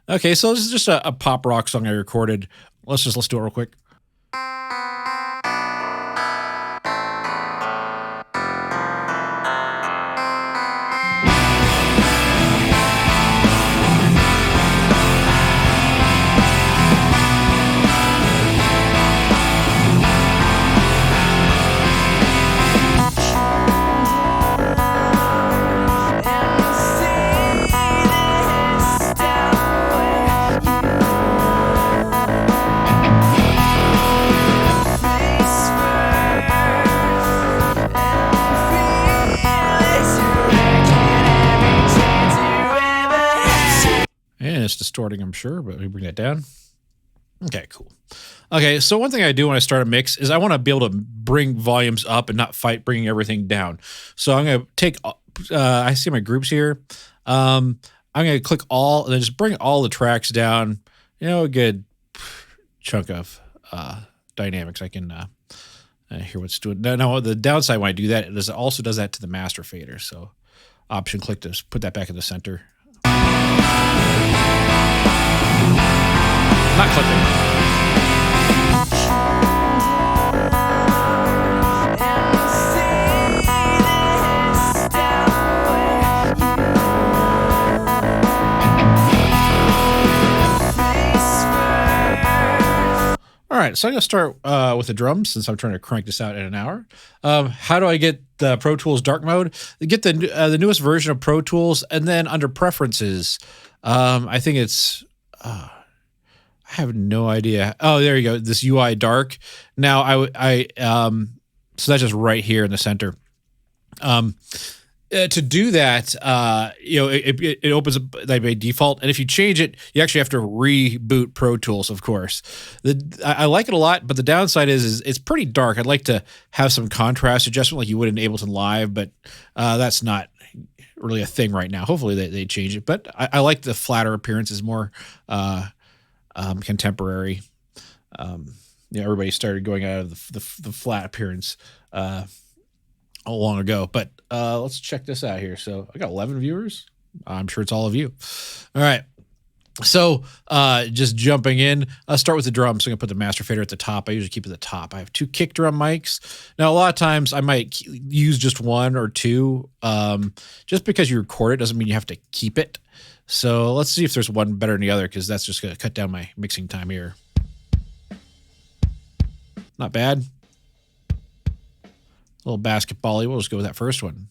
Okay, so this is just a pop rock song I recorded. Let's do it real quick. And it's distorting, I'm sure, but we bring that down. Okay, cool. Okay, so one thing I do when I start a mix is I want to be able to bring volumes up and not fight bringing everything down. So I'm going to take, I see my groups here. I'm going to click all and then just bring all the tracks down, a good chunk of dynamics. I can hear what's doing. Now, the downside when I do that, it also does that to the master fader. So option click to put that back in the center. Not clipping. All right, so I'm going to start with the drums since I'm trying to crank this out in an hour. How do I get the Pro Tools dark mode? Get the newest version of Pro Tools, and then under preferences, I think it's I have no idea. Oh, there you go. This UI dark. Now so that's just right here in the center. To do that, it opens up by default, and if you change it, you actually have to reboot Pro Tools. Of course, I like it a lot, but the downside is it's pretty dark. I'd like to have some contrast adjustment like you would in Ableton Live, but that's not really a thing right now. Hopefully they change it, but I like the flatter appearance. Is more contemporary. Everybody started going out of the flat appearance long ago, but let's check this out here. So I got 11 viewers. I'm sure it's all of you. All right. So just jumping in, I'll start with the drums. So I'm going to put the master fader at the top. I usually keep it at the top. I have 2 kick drum mics. Now, a lot of times I might use just 1 or 2. Just because you record it doesn't mean you have to keep it. So let's see if there's one better than the other, because that's just going to cut down my mixing time here. Not bad. A little basketball-y. We'll just go with that first one.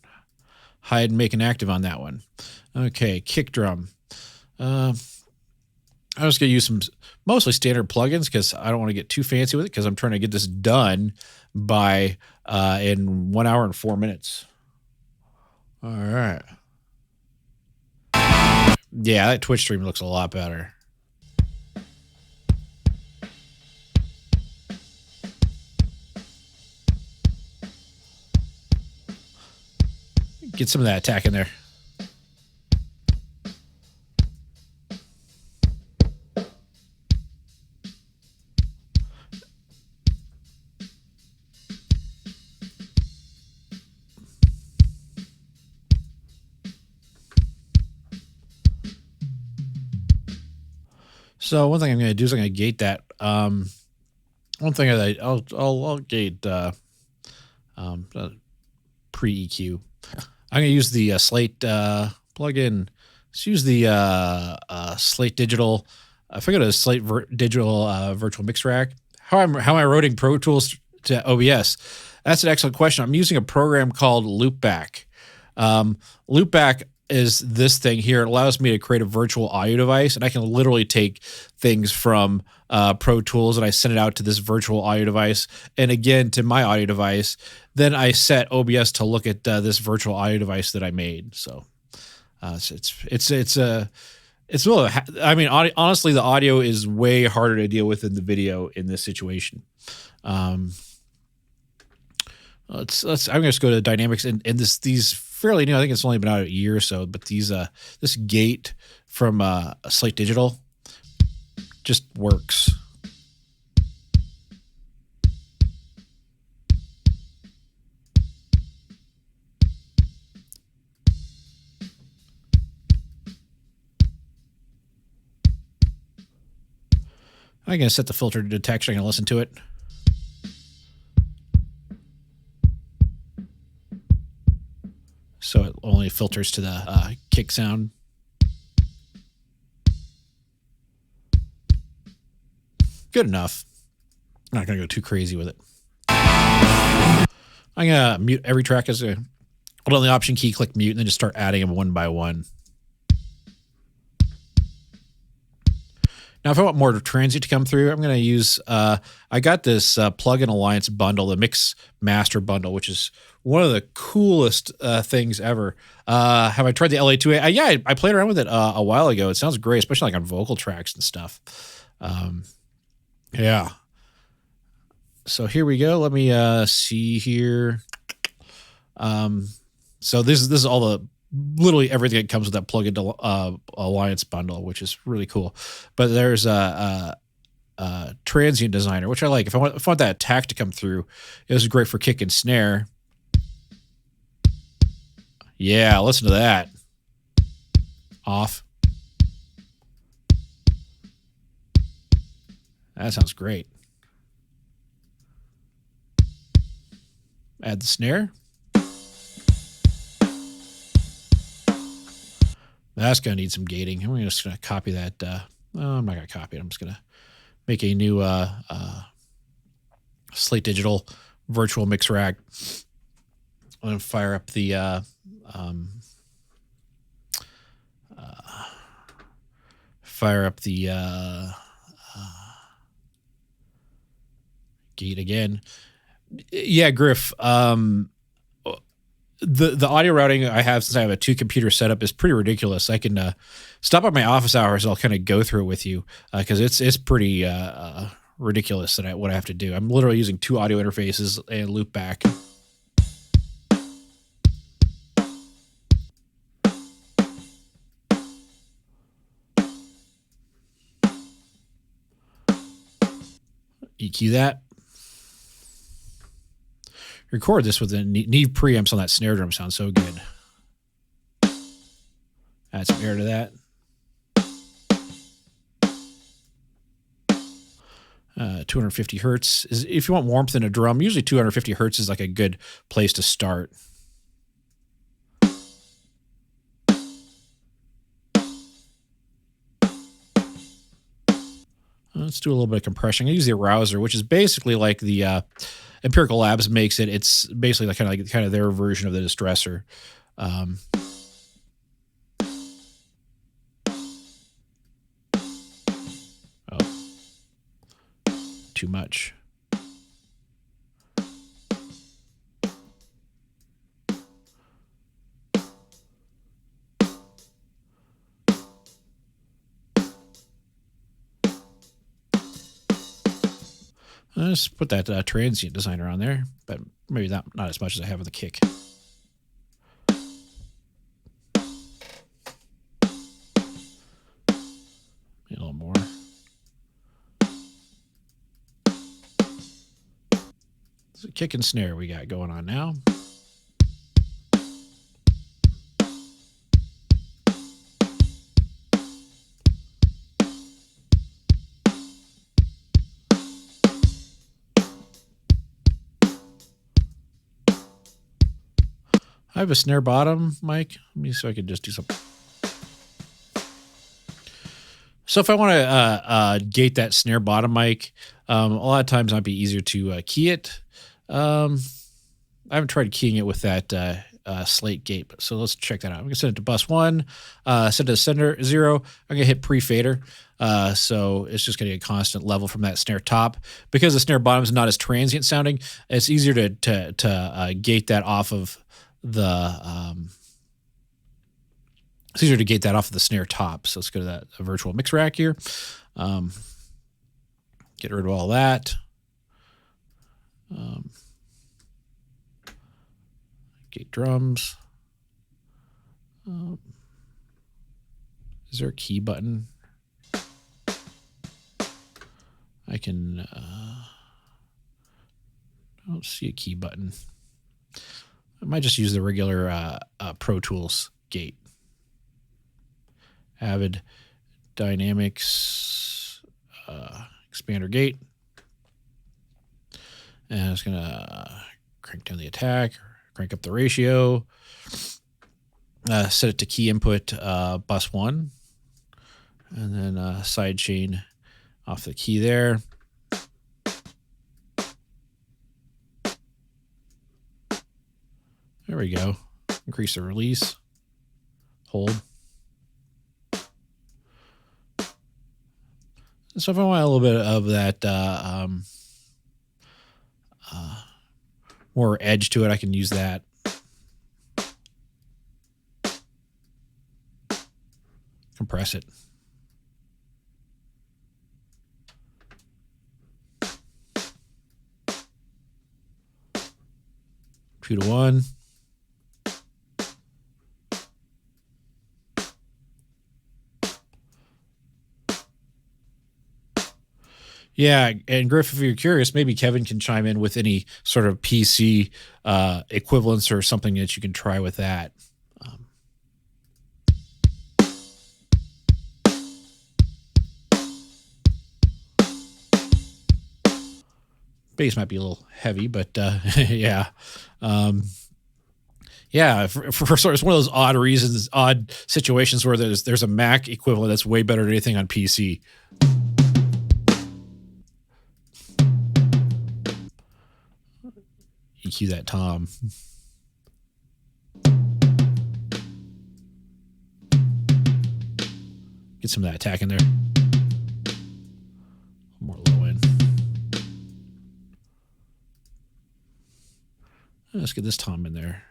Hide and make an active on that one. Okay, kick drum. I'm just going to use some mostly standard plugins because I don't want to get too fancy with it, because I'm trying to get this done by in 1 hour and 4 minutes. All right. Yeah, that Twitch stream looks a lot better. Get some of that attack in there. So one thing I'm going to do is I'm going to gate that. One thing I'll gate pre-EQ. I'm going to use the Slate plugin. Let's use the Slate Digital. I figured it was Slate Digital Virtual Mix Rack. How am I routing Pro Tools to OBS? That's an excellent question. I'm using a program called Loopback. Loopback is this thing here. It allows me to create a virtual audio device, and I can literally take things from Pro Tools and I send it out to this virtual audio device, and again to my audio device. Then I set OBS to look at this virtual audio device that I made. So it's really, I mean, honestly, the audio is way harder to deal with than the video in this situation. I'm gonna just go to dynamics and these fairly new. I think it's only been out a year or so, but these this gate from Slate Digital just works. I'm going to set the filter to detection. I'm going to listen to it. So it only filters to the kick sound. Good enough. I'm not going to go too crazy with it. I'm going to mute every track as a hold on the Option key, click mute, and then just start adding them one by one. Now, if I want more transient to come through, I'm going to use, I got this Plugin Alliance bundle, the Mix Master bundle, which is one of the coolest things ever. Have I tried the LA2A? Yeah, I played around with it a while ago. It sounds great, especially like on vocal tracks and stuff. Yeah. So here we go. Let me see here. So this is all the literally everything that comes with that Plugin Alliance bundle, which is really cool. But there's a transient designer, which I like. If I want that attack to come through, it was great for kick and snare. Yeah, listen to that. Off. That sounds great. Add the snare. That's going to need some gating. I'm just going to copy that. I'm not going to copy it. I'm just going to make a new Slate Digital virtual mix rack. I'm going to fire up the gate again. Yeah, Griff. The audio routing I have, since I have a 2-computer setup, is pretty ridiculous. I can stop at my office hours. I'll kind of go through it with you because it's pretty ridiculous what I have to do. I'm literally using 2 audio interfaces and loop back. EQ that. Record this with the Neve preamps on that snare drum. Sounds so good. Add some air to that. 250 hertz is, if you want warmth in a drum, usually 250 hertz is like a good place to start. Let's do a little bit of compression. I use the Arouser, which is basically like the Empirical Labs makes it. It's basically like kind of their version of the distressor. Oh, too much. Let's put that transient designer on there, but maybe not as much as I have with the kick. A little more. It's a kick and snare we got going on now. I have a snare bottom mic. Let me see if I can just do something. So if I want to gate that snare bottom mic, a lot of times it might be easier to key it. I haven't tried keying it with that Slate gate, so let's check that out. I'm going to send it to bus 1, send it to sender 0. I'm going to hit pre-fader. So it's just going to get a constant level from that snare top. Because the snare bottom is not as transient sounding, it's easier to gate that off of the it's easier to gate that off of the snare top. So let's go to that virtual mix rack here. Get rid of all that. Gate drums. Is there a key button? I can I don't see a key button. I might just use the regular Pro Tools gate. Avid Dynamics expander gate. And I'm just going to crank down the attack, crank up the ratio, set it to key input bus 1, and then sidechain off the key there. There we go. Increase the release. Hold. So if I want a little bit of that more edge to it, I can use that. Compress it. 2-to-1. Yeah, and Griff, if you're curious, maybe Kevin can chime in with any sort of PC equivalents or something that you can try with that. Bass might be a little heavy, but yeah. Yeah, for sort of, it's one of those odd reasons, odd situations where there's a Mac equivalent that's way better than anything on PC. EQ that tom. Get some of that attack in there. More low end. Let's get this tom in there.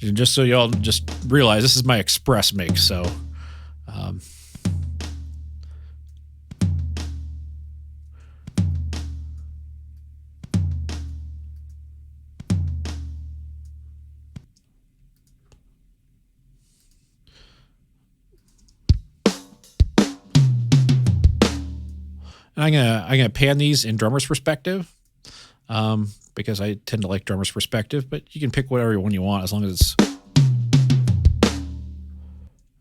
And just so y'all just realize, this is my express mix, so I'm gonna pan these in drummer's perspective, because I tend to like drummer's perspective, but you can pick whatever one you want as long as it's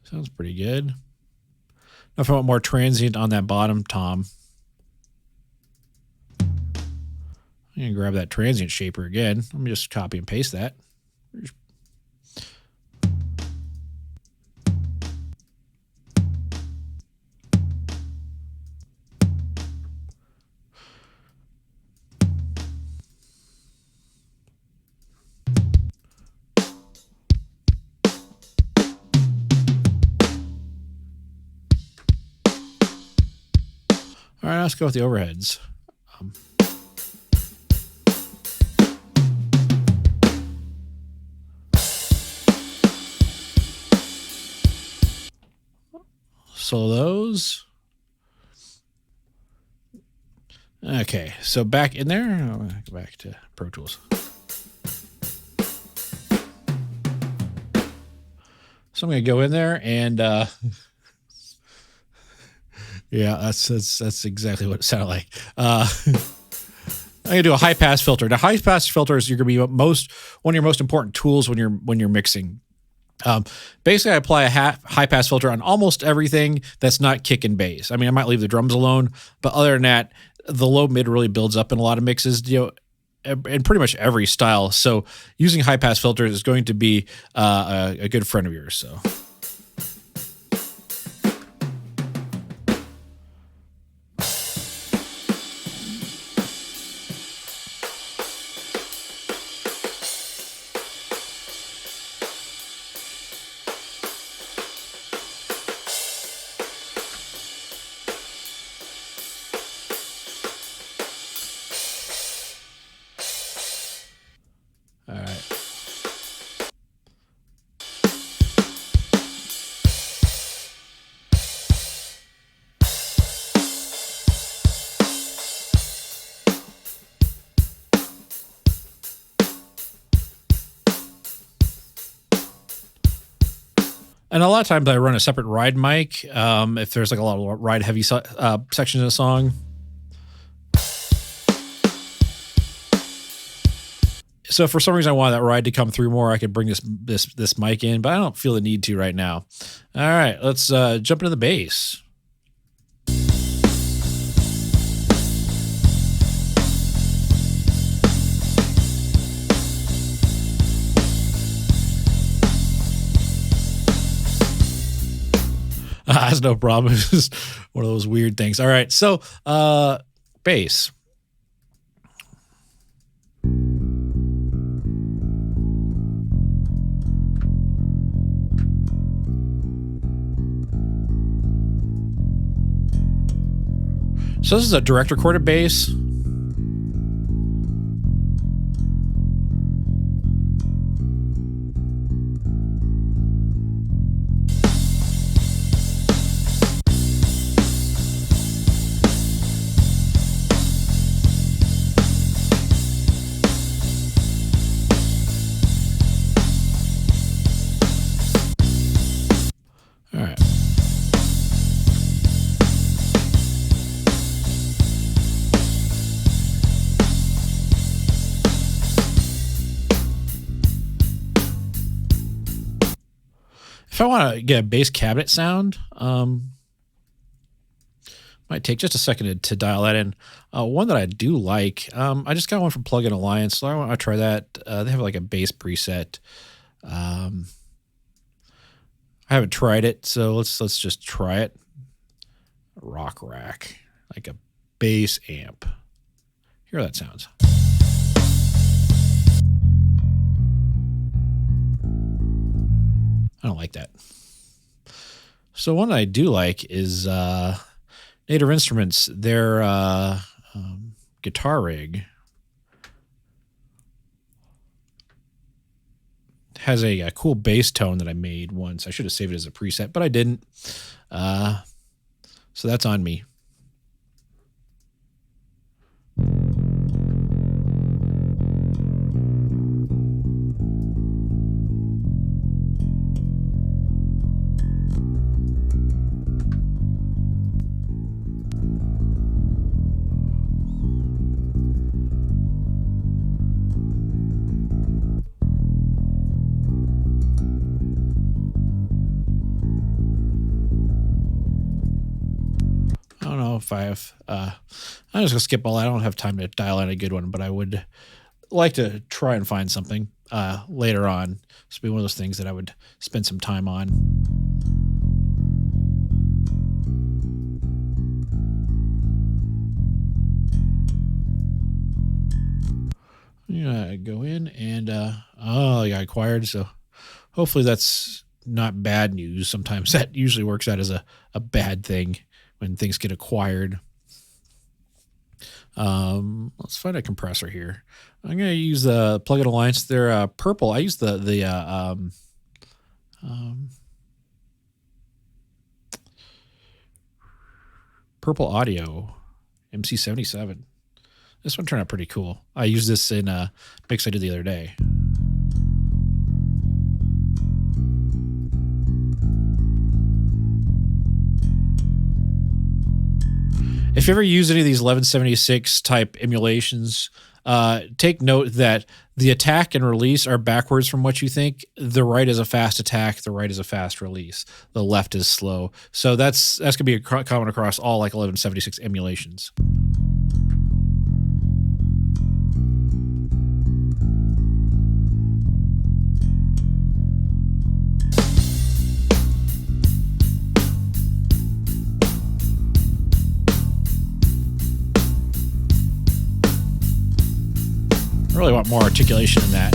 sounds pretty good. Now if I want more transient on that bottom tom, I'm gonna grab that transient shaper again. Let me just copy and paste that. All right, let's go with the overheads. So those. Okay, so back in there. I'll go back to Pro Tools. So I'm going to go in there and yeah, that's exactly what it sounded like. I'm gonna do a high pass filter. Now, high pass filters are gonna be one of your most important tools when you're mixing. Basically, I apply a high pass filter on almost everything that's not kick and bass. I mean, I might leave the drums alone, but other than that, the low mid really builds up in a lot of mixes. In pretty much every style. So using high pass filters is going to be a good friend of yours. So. All right. And a lot of times I run a separate ride mic if there's like a lot of ride heavy sections of the song. So for some reason I want that ride to come through more, I could bring this mic in, but I don't feel the need to right now. All right, let's jump into the bass. That's no problem. It's just one of those weird things. All right, so bass. So this is a direct recorded bass. All right. If I want to get a bass cabinet sound, might take just a second to dial that in. One that I do like, I just got one from Plugin Alliance, so I want to try that. They have like a bass preset. I haven't tried it, so let's just try it. Rock rack, like a bass amp. Hear how that sounds. I don't like that. So one that I do like is Native Instruments. Their guitar rig has a cool bass tone that I made once. I should have saved it as a preset, but I didn't. So that's on me. If I have, I'm just gonna skip all that. I don't have time to dial in a good one, but I would like to try and find something later on. This would be one of those things that I would spend some time on. I'm gonna go in and I got acquired, so hopefully that's not bad news. Sometimes that usually works out as a bad thing when things get acquired. Let's find a compressor here. I'm going to use the Plugin Alliance. They're purple. I use the Purple Audio MC77. This one turned out pretty cool. I used this in a mix I did the other day. If you ever use any of these 1176 type emulations, take note that the attack and release are backwards from what you think. The right is a fast attack, the right is a fast release, the left is slow. So that's going to be common across all like 1176 emulations. I really want more articulation in that.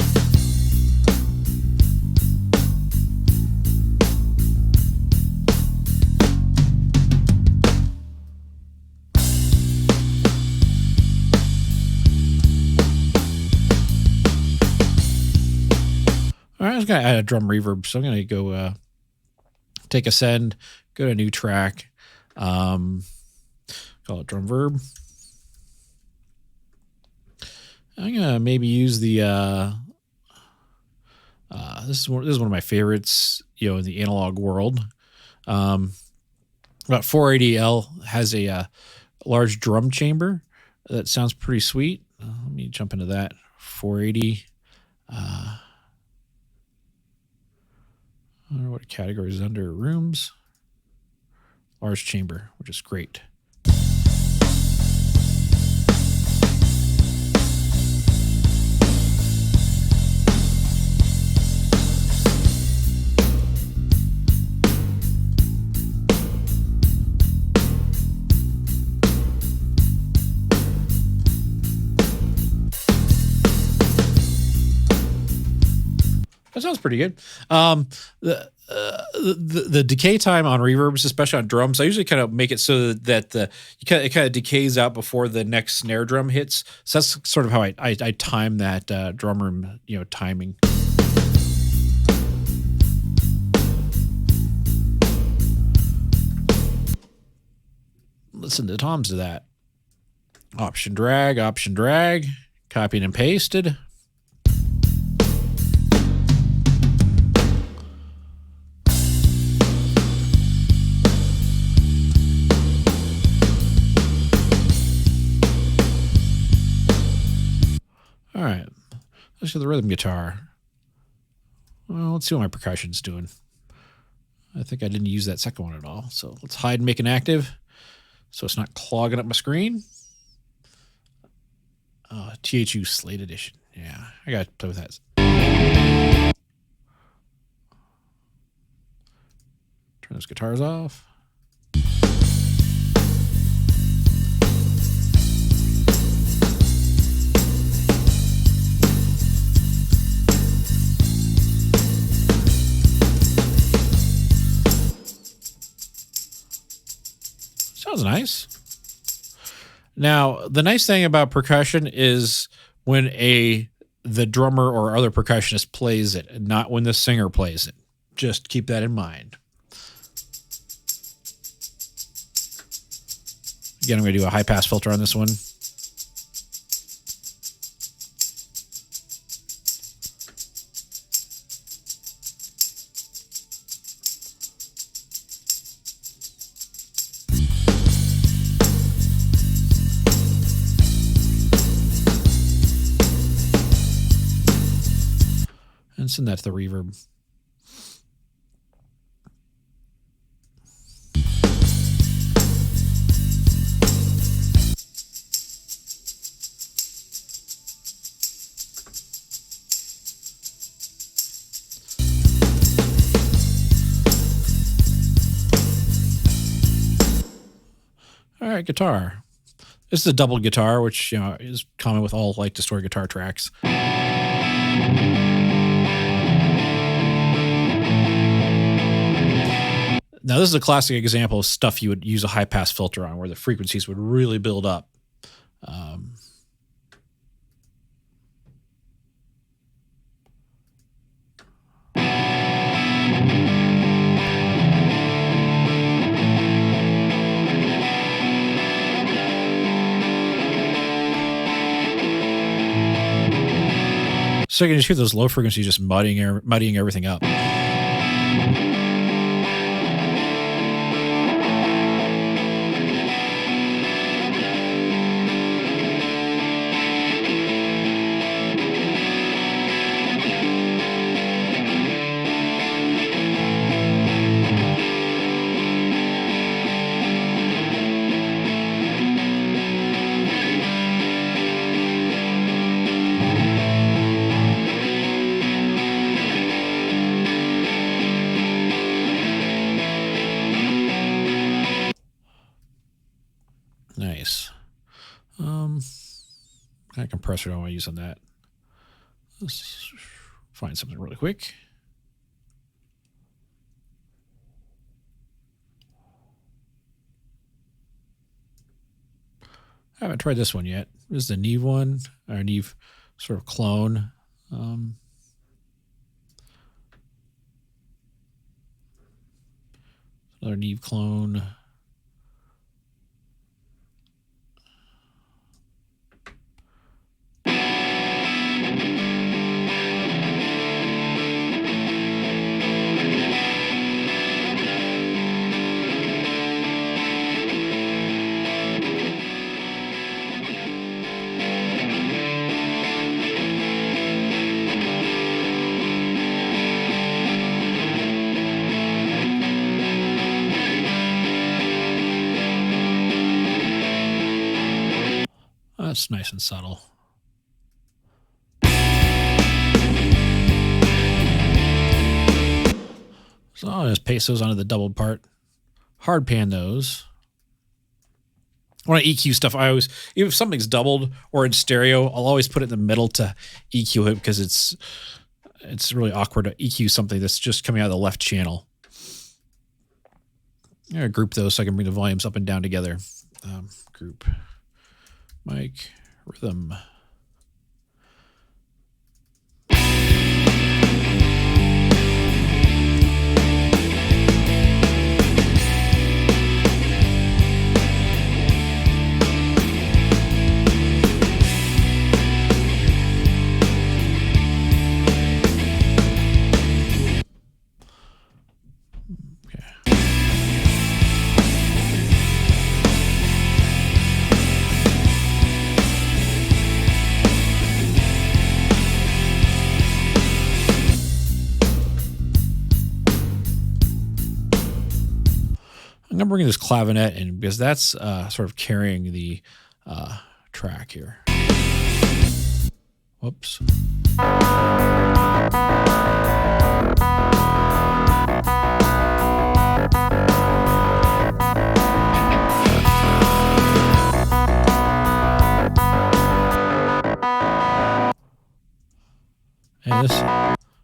All right, I was going to add a drum reverb, so I'm going to go take a send, go to a new track, call it drum verb. I'm gonna maybe use the this is one of my favorites, in the analog world. About 480L has a large drum chamber that sounds pretty sweet. Let me jump into that. 480. I don't know what category is under. Rooms. Large chamber, which is great. That sounds pretty good. The decay time on reverbs, especially on drums, I usually kind of make it so that it kind of decays out before the next snare drum hits. So that's sort of how I time that drum room, timing. Listen to the toms to that. Option drag, copied and pasted. All right, let's get the rhythm guitar. Well, let's see what my percussion's doing. I think I didn't use that second one at all. So let's hide and make it active so it's not clogging up my screen. THU Slate Edition. Yeah, I got to play with that. Turn those guitars off. Sounds nice. Now, the nice thing about percussion is when the drummer or other percussionist plays it, and not when the singer plays it. Just keep that in mind. Again, I'm going to do a high-pass filter on this one. And send that to the reverb. All right, guitar. This is a double guitar, which is common with all distorted guitar tracks. Now, this is a classic example of stuff you would use a high-pass filter on, where the frequencies would really build up. So you can just hear those low frequencies just muddying everything up. Nice. What kind of compressor do I want to use on that? Let's find something really quick. I haven't tried this one yet. This is the Neve one, or Neve sort of clone. Another Neve clone. That's nice and subtle. So I'll just paste those onto the double part. Hard pan those. When I EQ stuff, I always, if something's doubled or in stereo, I'll always put it in the middle to EQ it because it's really awkward to EQ something that's just coming out of the left channel. I'm gonna group those so I can bring the volumes up and down together. Group, mic, rhythm. I'm going to bring this clavinet in because that's sort of carrying the track here. Whoops. And this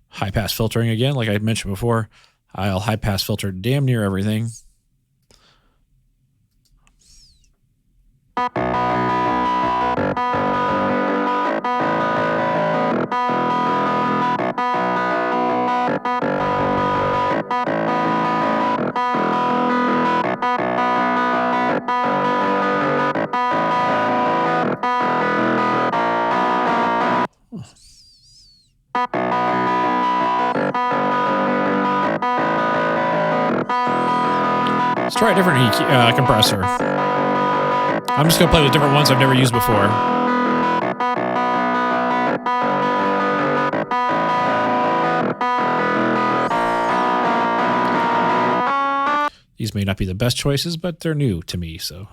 high-pass filtering again, like I mentioned before, I'll high-pass filter damn near everything. Let's try a different compressor. I'm just going to play with different ones I've never used before. These may not be the best choices, but they're new to me, so.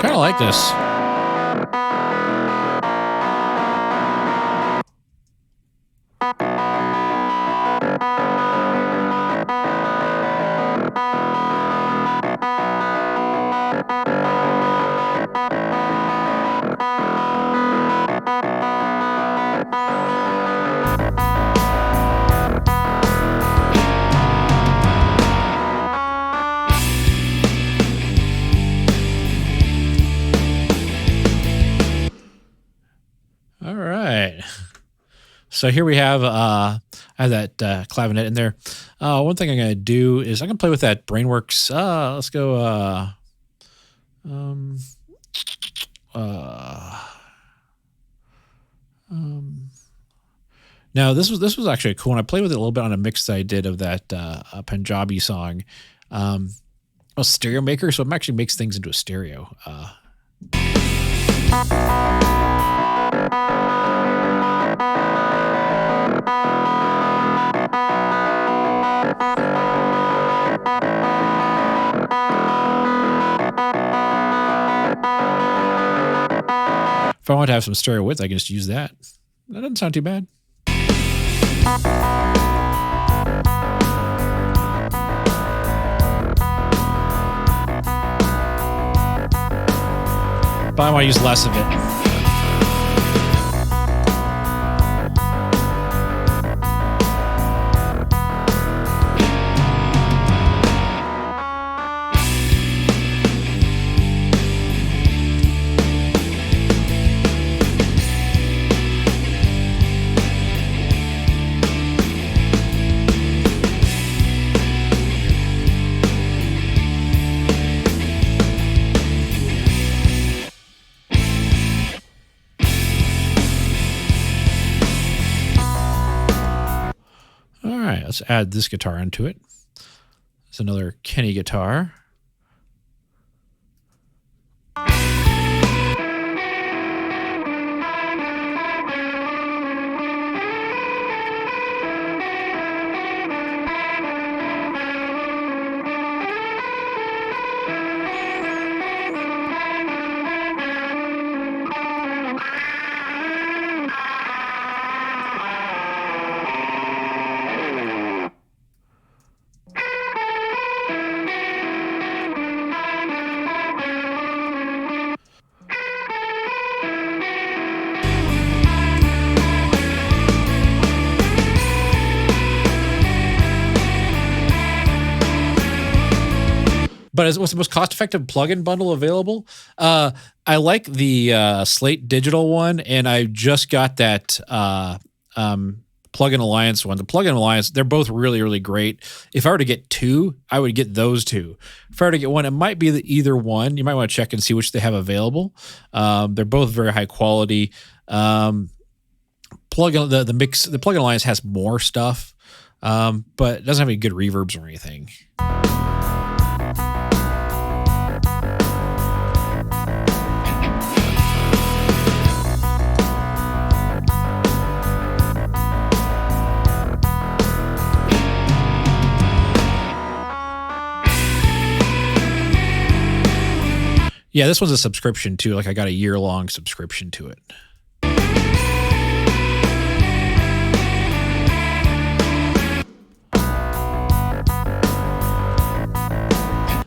Kind of like this. So here we have, I have that clavinet in there. One thing I'm going to do is I'm going to play with that Brainworks. Let's go. Now this was actually cool. And I played with it a little bit on a mix that I did of that Punjabi song. A stereo maker, so it actually makes things into a stereo. If I want to have some stereo width, I can just use that. That doesn't sound too bad. But I want to use less of it. Let's add this guitar into it. It's another Kenny guitar. But what's the most cost-effective plugin bundle available? I like the Slate Digital one, and I just got that Plugin Alliance one. The Plugin Alliance, they're both really, really great. If I were to get two, I would get those two. If I were to get one, it might be either one. You might want to check and see which they have available. They're both very high quality. The Plugin Alliance has more stuff, but it doesn't have any good reverbs or anything. Yeah, this one's a subscription too. Like I got a year-long subscription to it.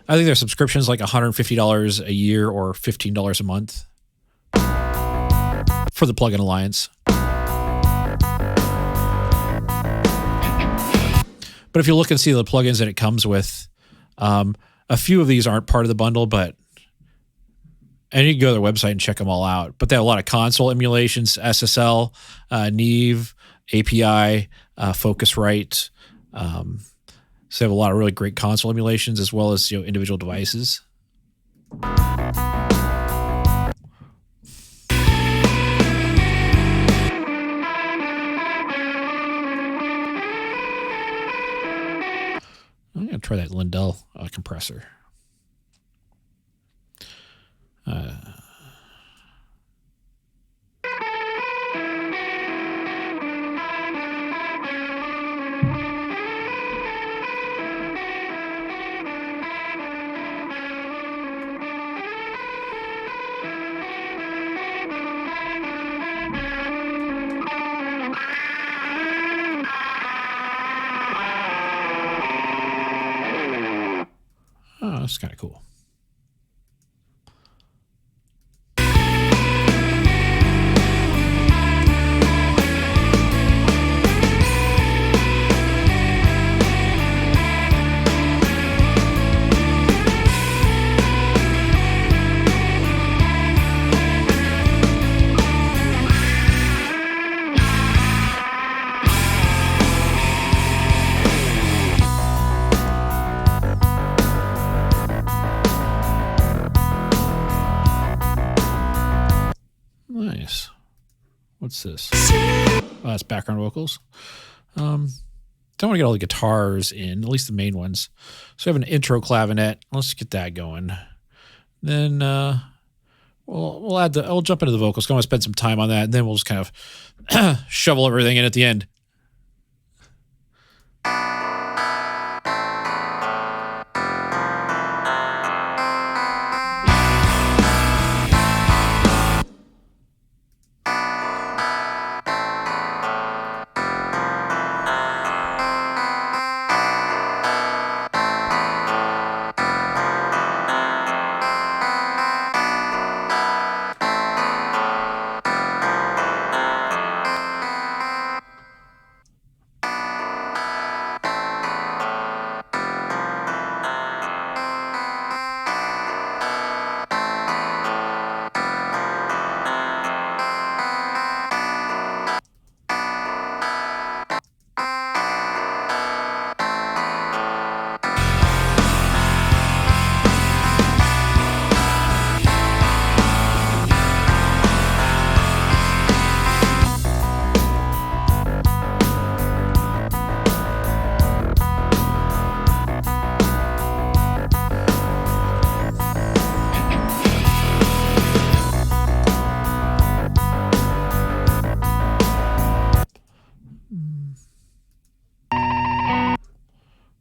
I think their subscription is like $150 a year or $15 a month for the Plugin Alliance. But if you look and see the plugins that it comes with, a few of these aren't part of the bundle, and you can go to their website and check them all out. But they have a lot of console emulations, SSL, Neve, API, Focusrite. So they have a lot of really great console emulations as well as individual devices. I'm going to try that Lindell compressor. Oh, that's kind of cool. Nice. What's this? Oh, that's background vocals. Don't want to get all the guitars in, at least the main ones. So I have an intro clavinet. Let's get that going. Then I'll jump into the vocals. I want to spend some time on that, and then we'll just kind of shovel everything in at the end.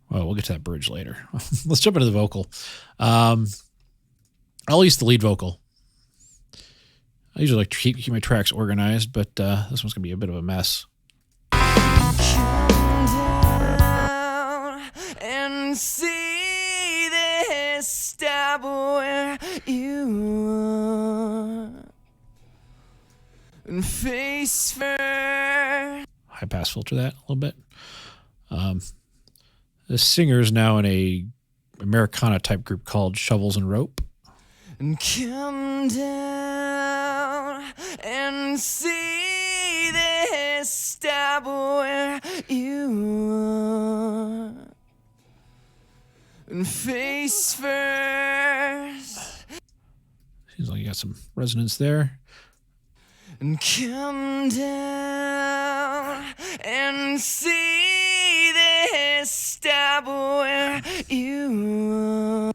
We'll get to that bridge later. Let's jump into the vocal. I'll use the lead vocal. I usually like to keep my tracks organized, but this one's going to be a bit of a mess. Come down and see this step where you are and face first. High pass filter that a little bit. The singer is now in a Americana type group called Shovels and Rope. And come down and see this stop where you are. And face first. Seems like you got some resonance there. And come down and see this stop where you are.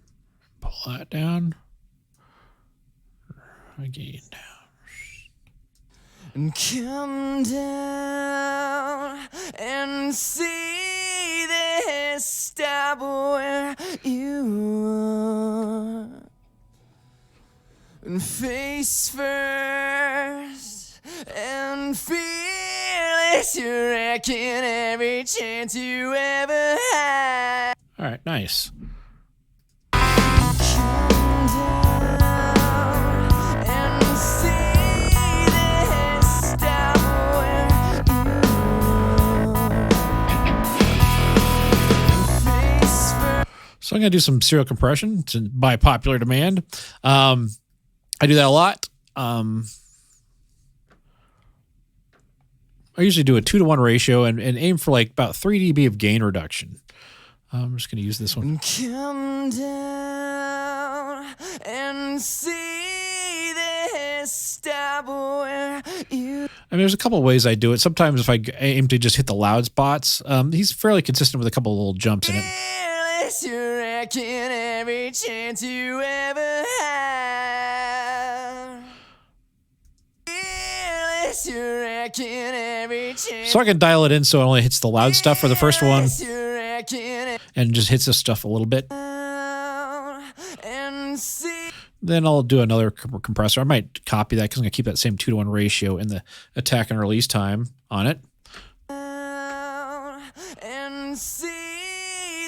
Pull that down. Again down. And come down and see this stop where you are. And face first and feel as you reckon every chance you ever had. All right, nice. So I'm going to do some serial compression by popular demand. I do that a lot. I usually do a 2-to-1 ratio and aim for like about 3 dB of gain reduction. I'm just going to use this one. Come down and see this stop where you. I mean, there's a couple of ways I do it. Sometimes if I aim to just hit the loud spots, he's fairly consistent with a couple of little jumps in it. You reckon every chance you ever had. You reckon every chance. So I can dial it in so it only hits the loud stuff for the first one and just hits this stuff a little bit. Then I'll do another compressor. I might copy that because I'm going to keep that same 2-to-1 ratio in the attack and release time on it. And see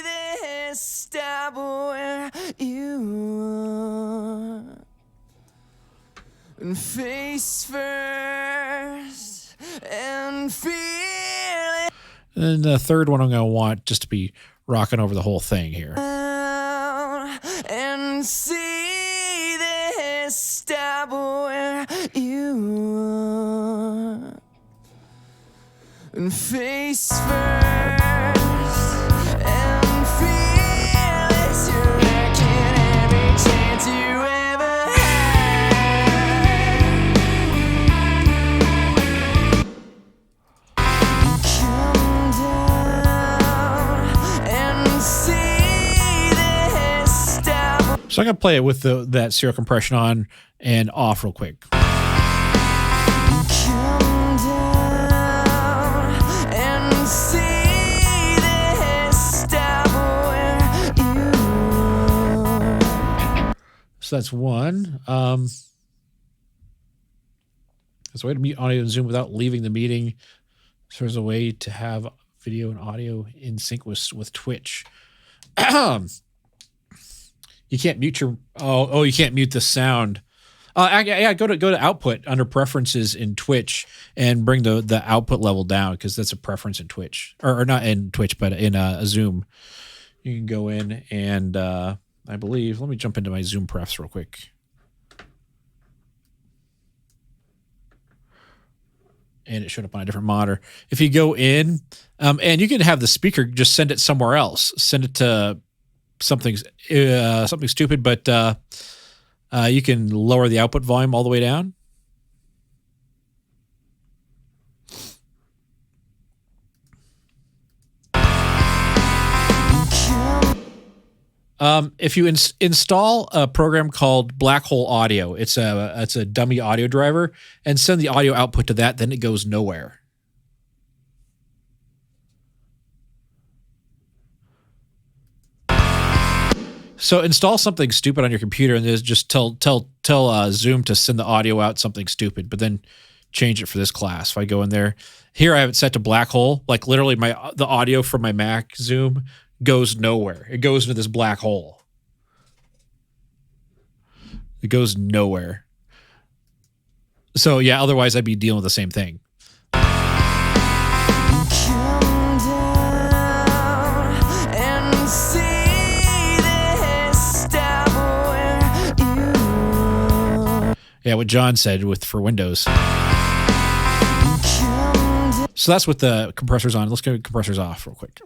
this stop where you are. And face first and feel it. And then the third one I'm going to want just to be rocking over the whole thing here. And see this stop where you are. And face first and feel as you reckon every chance you ever had. Come down and see this stop. So I'm going to play it with that serial compression on and off real quick. So that's one. There's a way to mute audio in Zoom without leaving the meeting. So there's a way to have video and audio in sync with Twitch. You can't mute your you can't mute the sound. Yeah, go to output under preferences in Twitch and bring the output level down because that's a preference in Twitch or not in Twitch but in a Zoom. You can go in and I believe, let me jump into my Zoom prefs real quick. And it showed up on a different monitor. If you go in, and you can have the speaker just send it somewhere else. Send it to something stupid, but you can lower the output volume all the way down. If you install a program called Black Hole Audio, it's a dummy audio driver, and send the audio output to that, then it goes nowhere. So install something stupid on your computer and just tell Zoom to send the audio out something stupid, but then change it for this class. If I go in there, here I have it set to Black Hole, like literally the audio from my Mac Zoom goes nowhere. It goes into this black hole. It goes nowhere. So yeah, otherwise I'd be dealing with the same thing. Come down and see Yeah, what John said for Windows. So that's with the compressors on. Let's get the compressors off real quick.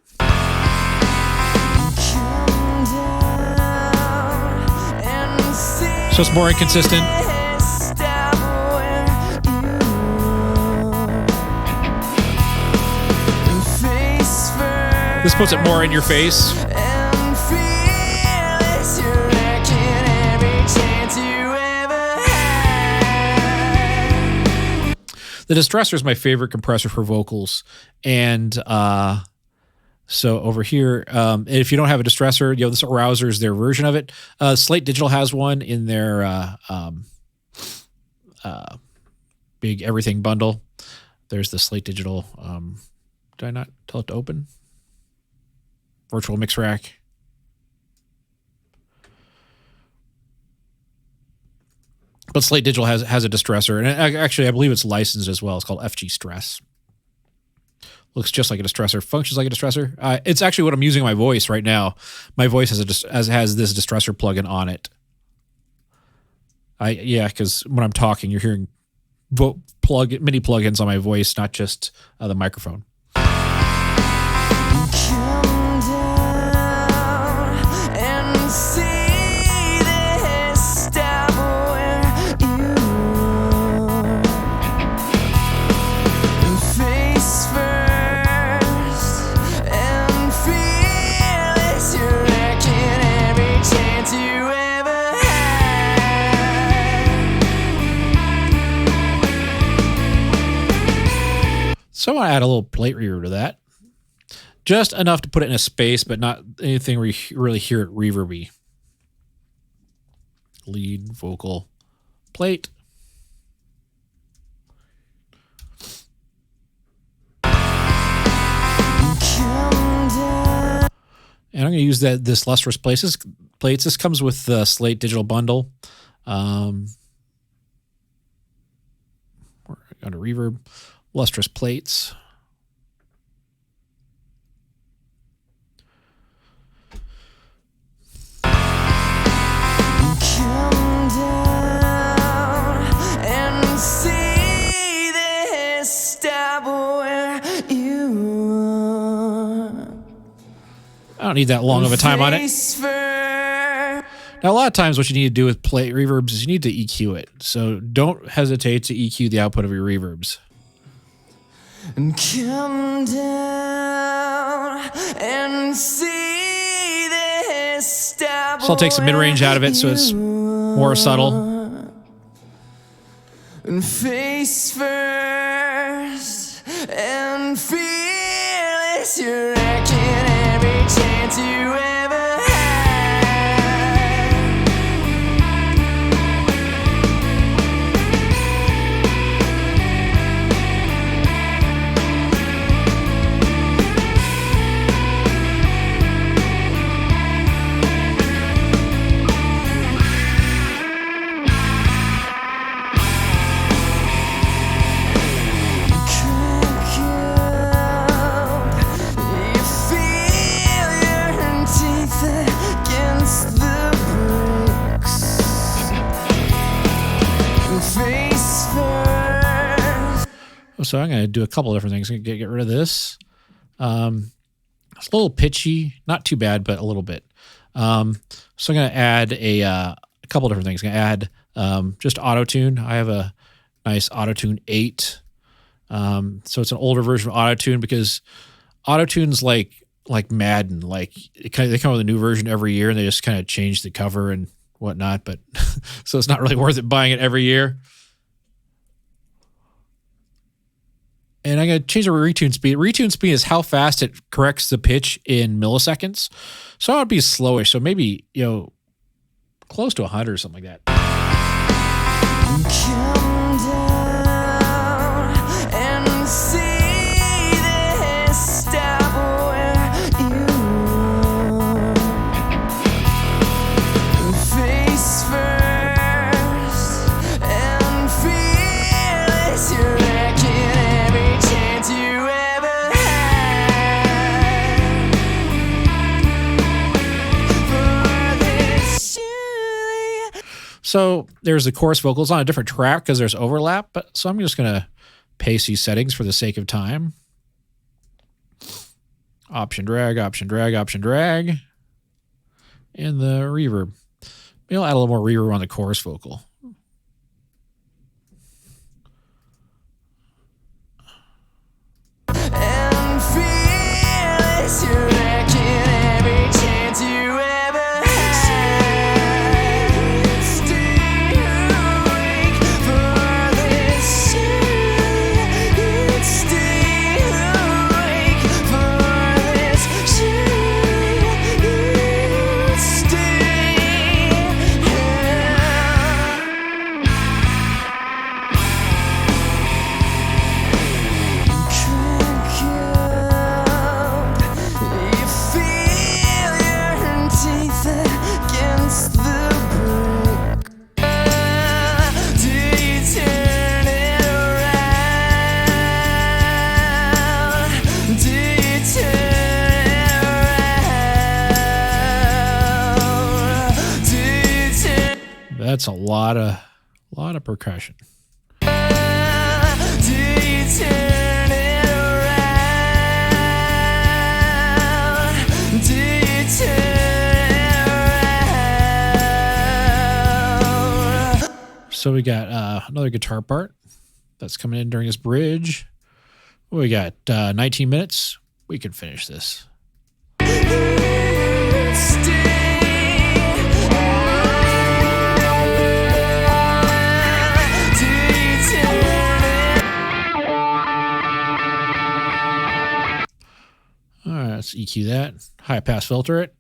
So it's more inconsistent. This puts it more in your face. The distressor is my favorite compressor for vocals. And so over here, if you don't have a distressor, this Arouser is their version of it. Slate Digital has one in their big everything bundle. There's the Slate Digital. Did I not tell it to open? Virtual mix rack. But Slate Digital has a distressor, and actually I believe it's licensed as well. It's called FG Stress. Looks just like a distressor, functions like a distressor. It's actually what I'm using in my voice right now. My voice has this distressor plugin on it. Because when I'm talking, you're hearing MIDI plugins on my voice, not just the microphone. So I want to add a little plate reverb to that. Just enough to put it in a space, but not anything where you really hear it reverby. Lead, vocal, plate. And I'm going to use this lustrous plates. This comes with the Slate Digital bundle. We're going to reverb. Lustrous plates. I don't need that long of a time on it. Now, a lot of times what you need to do with plate reverbs is you need to EQ it. So don't hesitate to EQ the output of your reverbs. And come down and see this step. So I'll take some mid-range out of it so it's more subtle. And face first and fearless, you're wrecking every chance you ever had. So I'm going to do a couple different things. I'm going to get rid of this. It's a little pitchy, not too bad, but a little bit. So I'm going to add a couple different things. I'm going to add just auto-tune. I have a nice auto-tune 8. So it's an older version of auto-tune because auto-tune's like Madden. Like they come with a new version every year, and they just kind of change the cover and whatnot. But so it's not really worth it buying it every year. And I'm going to change the retune speed. Retune speed is how fast it corrects the pitch in milliseconds. So I would be slowish. So maybe, close to 100 or something like that. Come down and see this step where you face first and fearless, you're wrecking every chance you ever had. For this surely. So So there's the chorus vocals on a different track because there's overlap. But so I'm just going to paste these settings for the sake of time. Option drag, option drag, option drag. And the reverb. Maybe I'll add a little more reverb on the chorus vocal. And feel as you're wrecking every chance you ever had. Stay awake for this shoot. Stay awake for this shoot. Stay That's a lot of percussion. Do you turn it around? Do you turn it around? So we got another guitar part that's coming in during this bridge. We got 19 minutes. We can finish this. All right, let's EQ that. High pass filter it.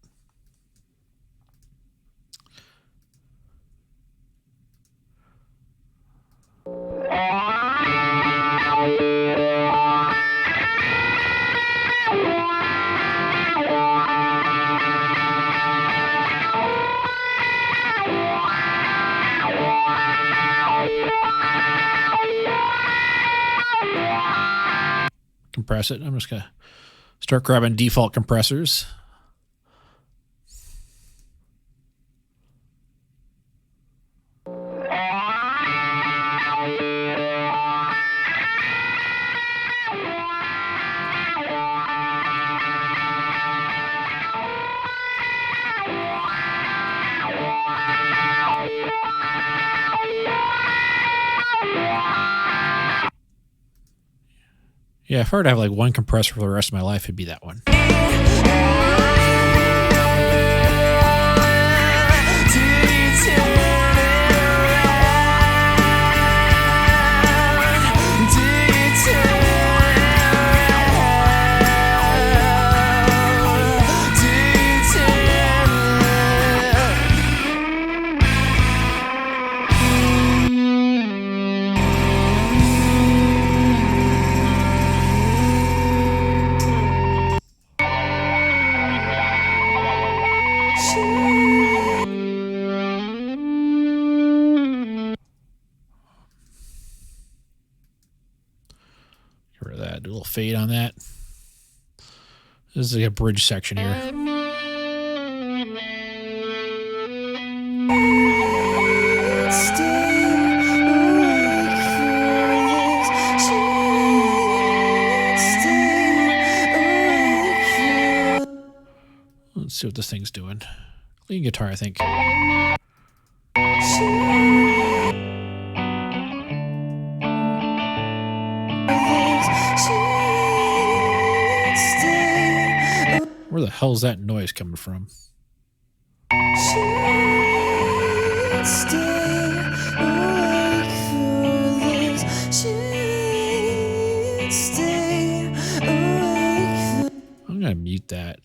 Compress it. I'm just going to start grabbing default compressors. Yeah, if I were to have like one compressor for the rest of my life, it'd be that one. Get rid of that. Do a little fade on that. This is like a bridge section here. Let's see what this thing's doing. Clean guitar, I think. Where the hell's that noise coming from? I'm gonna mute that.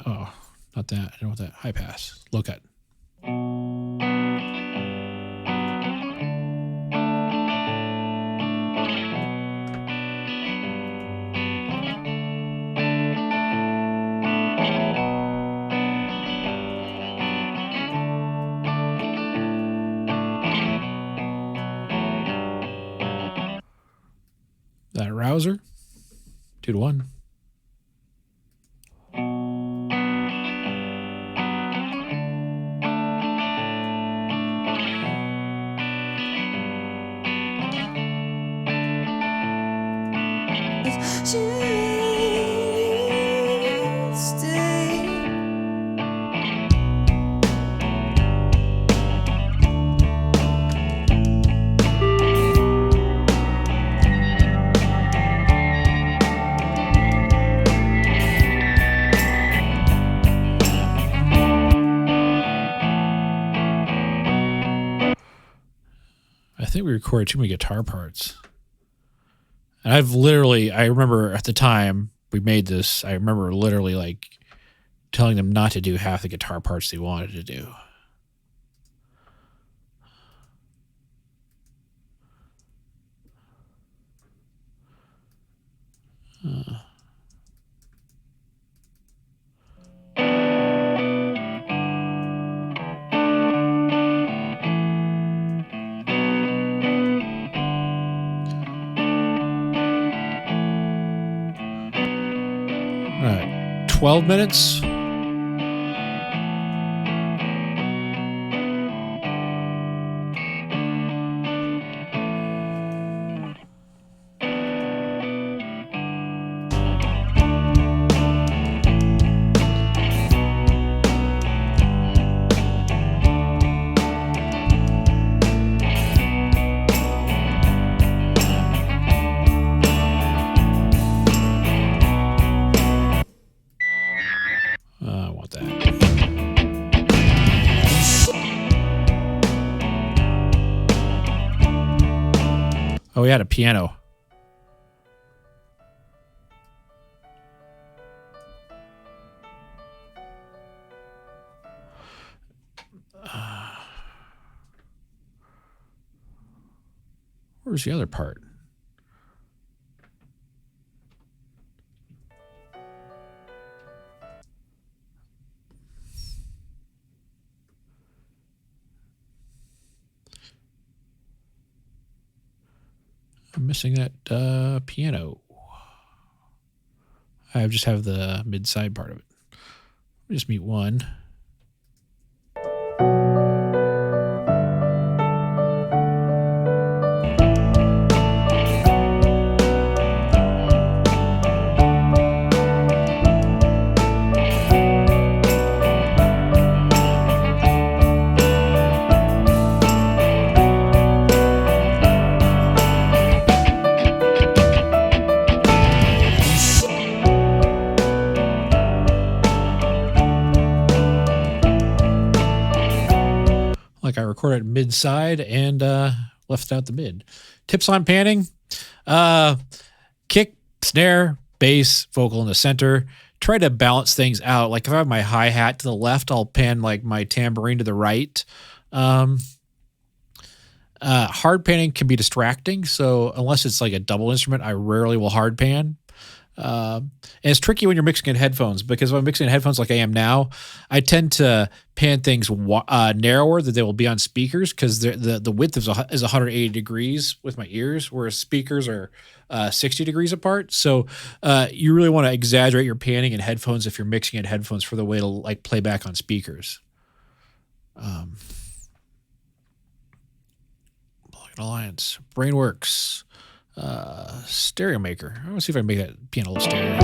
Oh, not that. I don't want that. High pass. Low cut. That Arouser. 2 to 1. I think we recorded too many guitar parts. And I remember at the time we made this, I remember literally like telling them not to do half the guitar parts they wanted to do. All right, 12 minutes. I want that. Oh, we had a piano. Where's the other part? I'm missing that piano. I just have the mid side part of it. Let me just mute one. Like I recorded mid side and left out the mid. Tips on panning: kick, snare, bass, vocal in the center. Try to balance things out. Like if I have my hi-hat to the left, I'll pan like my tambourine to the right. Hard panning can be distracting, so unless it's like a double instrument, I rarely will hard pan. And it's tricky when you're mixing in headphones, because when I'm mixing in headphones like I am now, I tend to pan things narrower than they will be on speakers, because the width is 180 degrees with my ears, whereas speakers are 60 degrees apart. So you really want to exaggerate your panning in headphones if you're mixing in headphones for the way to like play back on speakers. Plugin Alliance, Brainworks. Stereo Maker. I want to see if I can make that piano a little stereo.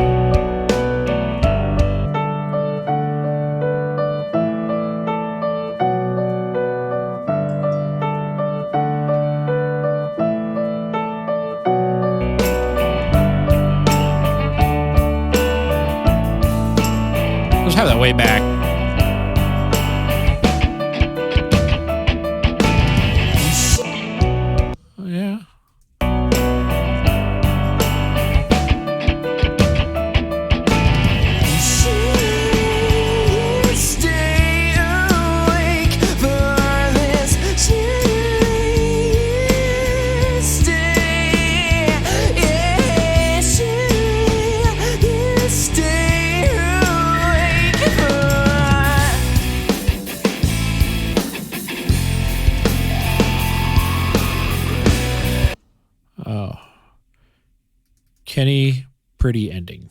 Let's have that way back. Oh, yeah. Kenny, pretty ending.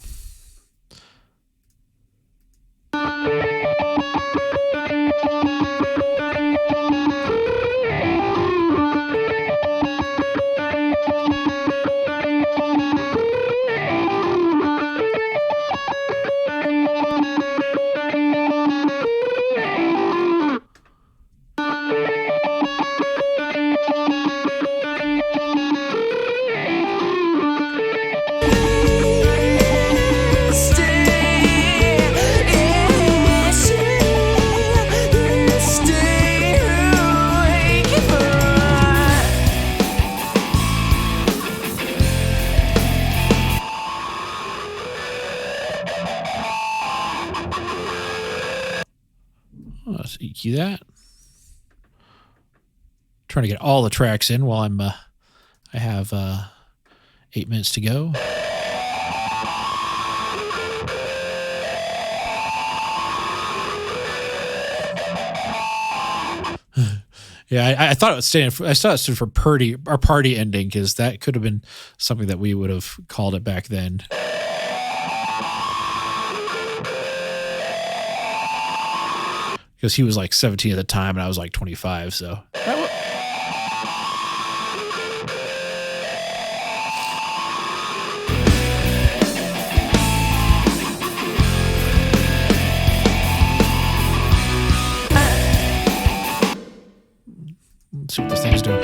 Let's EQ that. Trying to get all the tracks in while I have 8 minutes to go. Yeah, I thought it was I thought it stood for party ending, because that could have been something that we would have called it back then. Because he was like 17 at the time and I was like 25, so. Let's see what this thing's doing.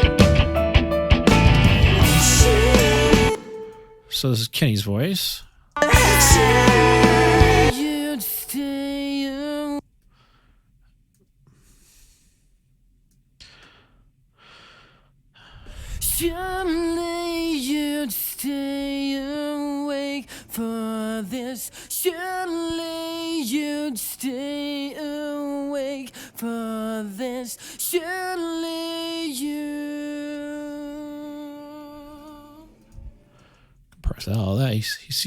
So this is Kenny's voice. Surely you'd stay awake for this. Surely you'd stay awake for this. Surely you. Compress all that. He's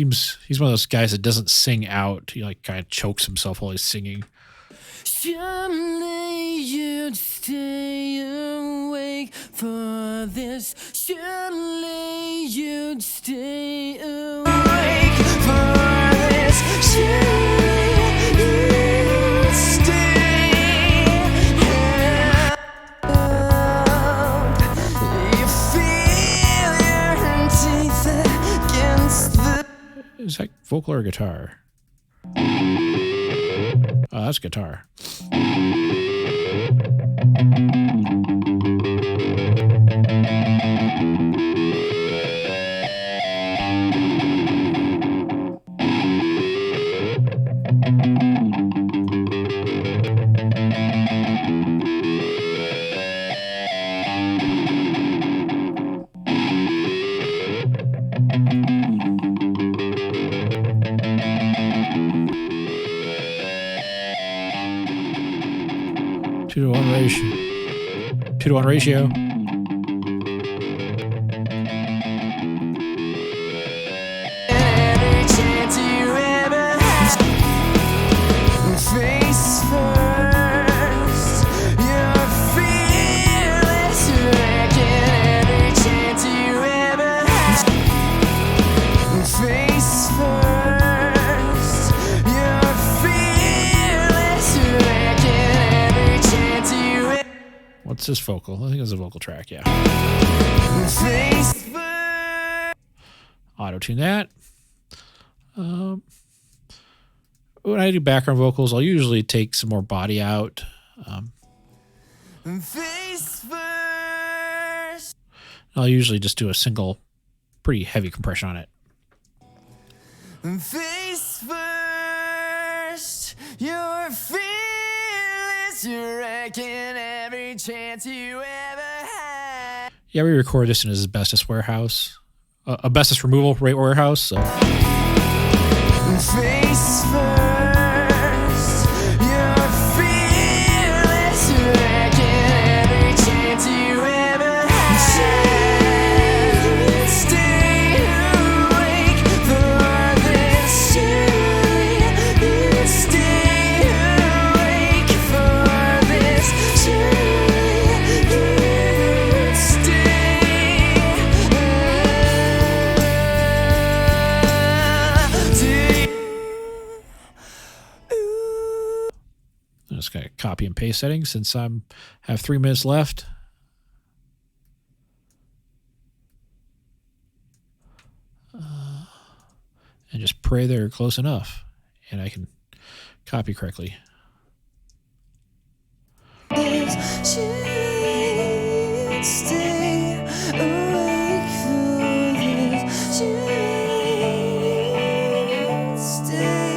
one of those guys that doesn't sing out. He like kind of chokes himself while he's singing. Surely you'd stay awake for this. Surely you'd stay awake for this. Surely you'd stay out. You feel your teeth against the. Is that vocal or guitar? Oh, that's guitar. Two to one ratio. Every chance you ever had, face first, you're fearless, wrecking every chance you ever had. Face first, you're fearless, wrecking every chance you ever. What's this vocal? I think it's a vocal track, yeah. Face first. Auto-tune that. When I do background vocals, I'll usually take some more body out. Face first. I'll usually just do a single, pretty heavy compression on it. Face first. You're fearless. You're wrecking every chance you ever had. Yeah, we record this in his asbestos warehouse. Asbestos removal warehouse. So. Face first. You're fearless. You're wrecking every chance you ever had. Stay awake for this. Surely you stay awake for this. Surely you stay awake. just going to copy and paste settings since have 3 minutes left. And just pray they're close enough and I can copy correctly. Stay awake for this. Stay.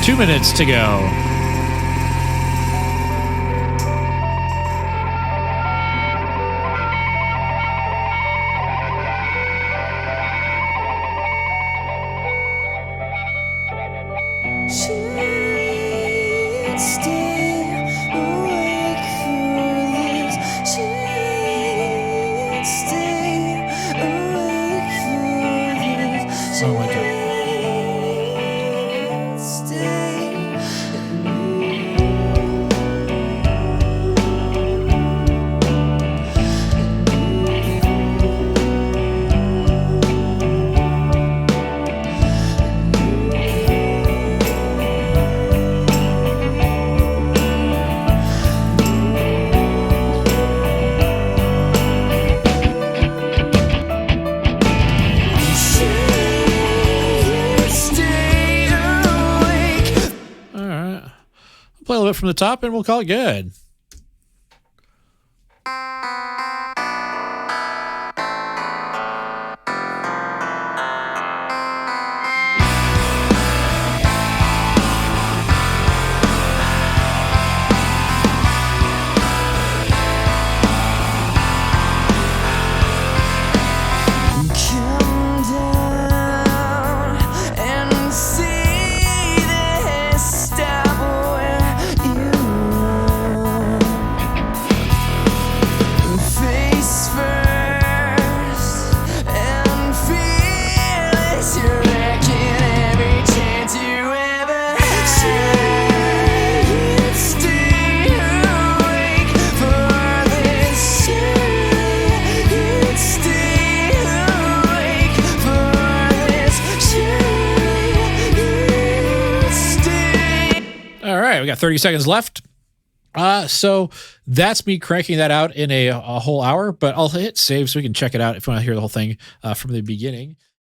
2 minutes to go. Oh my God. Play a little bit from the top and we'll call it good. We got 30 seconds left. So that's me cranking that out in a whole hour, but I'll hit save so we can check it out if you want to hear the whole thing from the beginning.